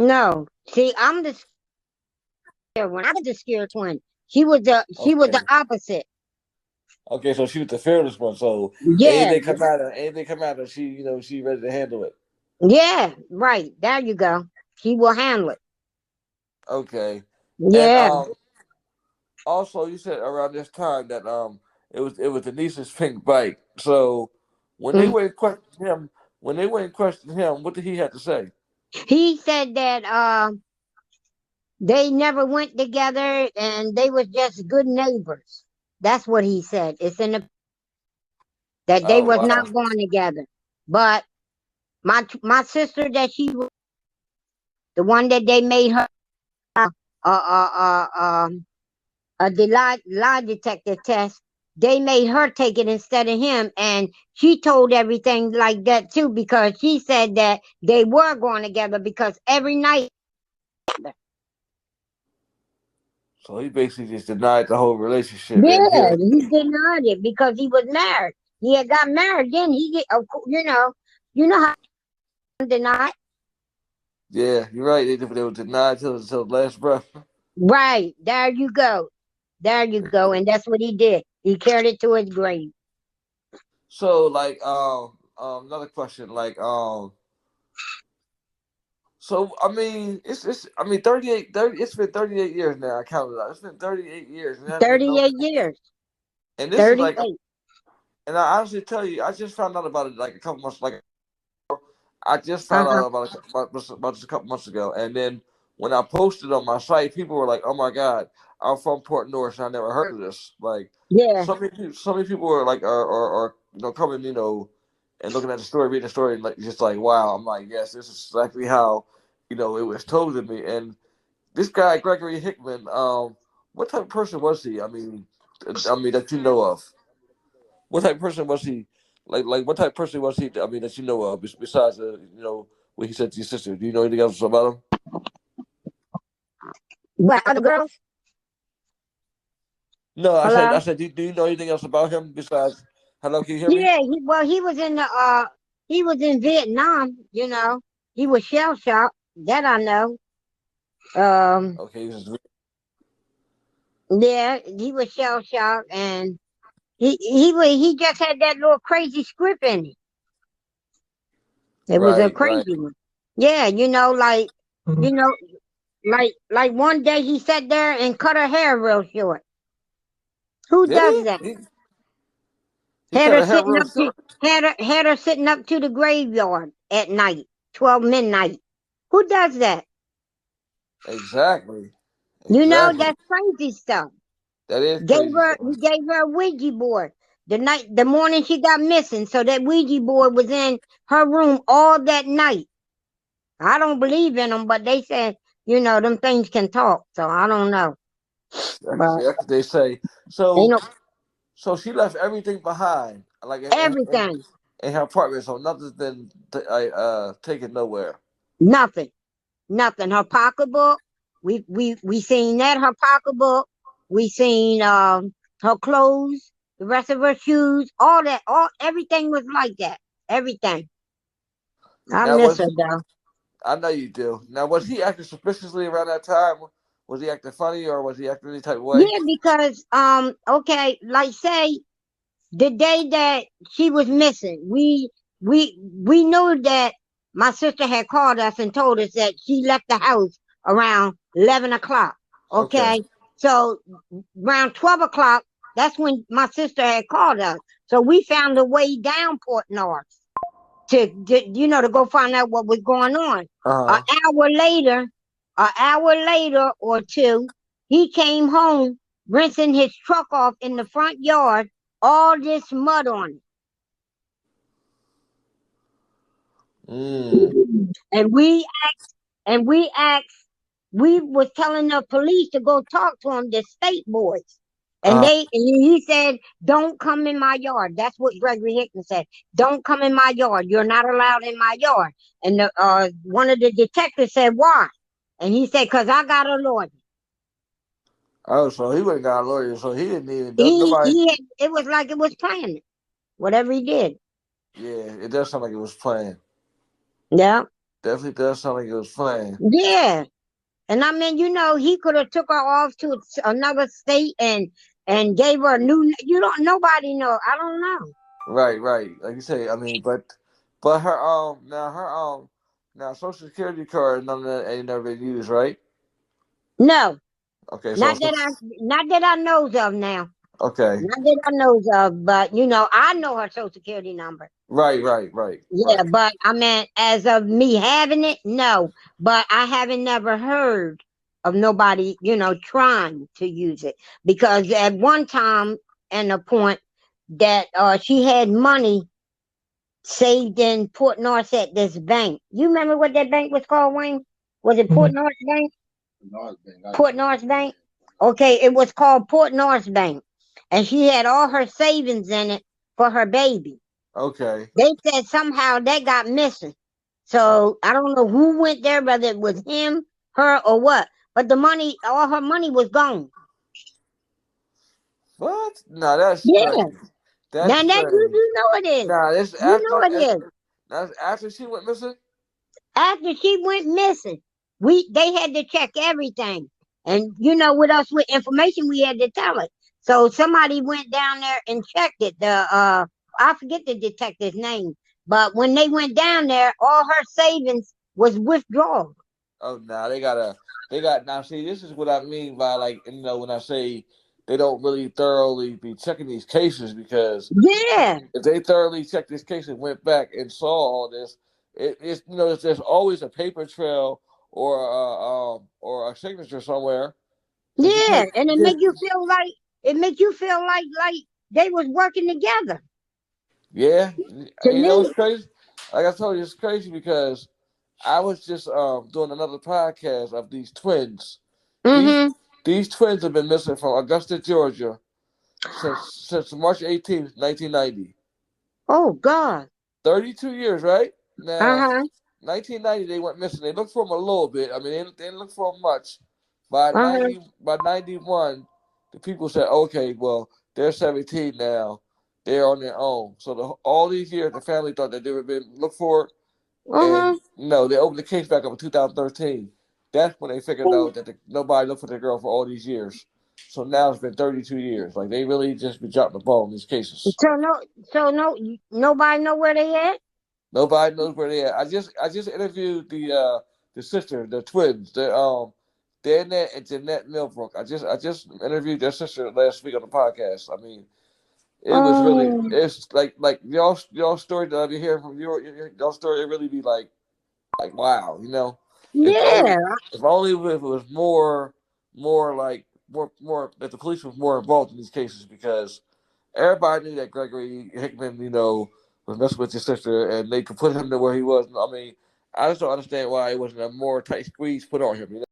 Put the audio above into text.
No. See, I'm the scared one. I was the scared twin. She was the Okay. opposite. Okay, so she was the fearless one. So Yeah. anything come out of she, she ready to handle it. Yeah. Right. There you go. She will handle it. Okay. And Yeah. also you said around this time that it was the niece's pink bike. So when they Mm. went and questioned him, what did he have to say? He said that they never went together and they was just good neighbors. That's what he said. It's in the that they Oh was not wow. going together. But my sister that she was the one that they made her uh uh uh um the lie detector test. They made her take it instead of him, and she told everything like that too because she said that they were going together because every night. So he basically just denied the whole relationship. And Yeah, here, he denied it because he was married. He had got married. Then he get, you know how to deny. yeah, you're right. They were denied till the last breath. Right there, you go. There you go, and that's what he did. He carried it to his grave. So like another question so I mean it's I mean 30 it's been 38 years now. I counted out. It's been 38 years and there has been no 38 years. and this is like 38. and I honestly tell you I just found out about it like a couple months like I just Uh found huh. out about this a couple months ago and then when I posted on my site people were like, "Oh my god, I'm from Port North and I never heard of this." Like Yeah. so many people were like are coming, and looking at the story, reading the story and like just like, wow, I'm like, yes, this is exactly how, it was told to me. And this guy, Gregory Hickman, what type of person was he? I mean that you know of. What type of person was he? Like what type of person was he? I mean that you know of besides what he said to your sister. Do you know anything else about him? What other girls? No, I Hello. said, do you know anything else about him besides? Hello, can you hear me? Yeah. He was in the he was in Vietnam. He was shell shocked. That I know. Um. Okay, Yeah. He was shell shocked, and he just had that little crazy script in it. It was a right, right. crazy one. Yeah. You know, like one day he sat there and cut her hair real short. Who Did does that? he Had cut her her hair sitting real up to short? had her sitting up to the graveyard at night, 12 midnight. Who does that? Exactly. Exactly. That's crazy stuff. That is Gave crazy her stuff. he gave her a Ouija board the morning she got missing. So that Ouija board was in her room all that night. I don't believe in them, but they said them things can talk. So I don't know, but That's what they say. ain't So no so she left everything behind, like everything. in her apartment, so nothing's been taken nowhere. Nothing. Nothing. Her pocketbook. We seen that her pocketbook. We seen her clothes, the rest of her shoes, all that, all everything was like that. Everything. I Now miss was her though. I know you do. Now was he acting suspiciously around that time? Was he acting funny or was he acting any type of way? Yeah, because okay, like say the day that she was missing, we knew that my sister had called us and told us that she left the house around 11 o'clock. Okay. Okay, so around 12 o'clock, that's when my sister had called us. So we found a way down Port North to go find out what was going on. An Uh huh. hour later or two, he came home rinsing his truck off in the front yard, all this mud on Mm. it. And we was telling the police to go talk to him, the state boys. Uh And he said, "Don't come in my yard." That's what Gregory Hickman said. "Don't come in my yard. You're not allowed in my yard." And one of the detectives said, "Why?" And he said, "Cause I got a lawyer." oh, so he went and got a lawyer, so he didn't even nobody. It was like it was planned. Whatever he did. Yeah, it does sound like it was planned. Yeah. Definitely does sound like it was planned. Yeah. And I mean, he could have took her off to another state and gave her a new. You don't. Nobody know. I don't know. Right, right. Like you say, I mean, but her now social security card none of that ain't never been used, right? No, Okay, not that I knows of now. okay. Not that I knows of, but I know her social security number. Right, right, right, Yeah, right. but I mean, as of me having it, no. But I haven't never heard of nobody, trying to use it because at one time and a point that she had money saved in Port North at this bank. You remember what that bank was called, Wayne? Was it Port North Bank? Port North Bank? Okay, it was called Port North Bank. And she had all her savings in it for her baby. Okay. They said somehow that got missing. So I don't know who went there, whether it was him, her, or what. But the money, all her money was gone. What? No, that's Yeah. strange. That's Now that you strange. you know it is. Nah, this You know it is. that's after she went missing. After she went missing, they had to check everything. And with us with information, we had to tell it. So somebody went down there and checked it. I forget the detective's name, but when they went down there, all her savings was withdrawn. Oh, nah, they got now. See, this is what I mean by like when I say they don't really thoroughly be checking these cases because Yeah, if they thoroughly checked this case and went back and saw all this, it's there's always a paper trail or a signature somewhere because yeah, and it make you feel like they was working together. yeah, To it's me, crazy. Like I told you, it's crazy because I was just doing another podcast of these twins. These mm-hmm. these twins have been missing from Augusta, Georgia, since March 18th, 1990. Oh God, 32 years, right? Now, uh-huh, 1990, they went missing. They looked for them a little bit. I mean, they didn't look for them much. By uh-huh, 91, the people said, okay, well, they're 17 now. They're on their own. So all these years, the family thought that they were being looked for. And uh-huh. no, they opened the case back up in 2013. That's when they figured out that nobody looked for the girl for all these years. So now it's been 32 years. Like, they really just been dropping the ball in these cases. So nobody know where they at. Nobody knows where they at. I just interviewed the sister, the twins, Danette and Jeanette Millbrook. I just interviewed their sister last week on the podcast. I mean, it was really Oh, it's like y'all story that I've been hearing from y'all story. It really be like wow, if only yeah, if only if it was more that the police was more involved in these cases because everybody knew that Gregory Hickman, was messing with his sister, and they could put him to where he was. I mean, I just don't understand why it wasn't a more tight squeeze put on him.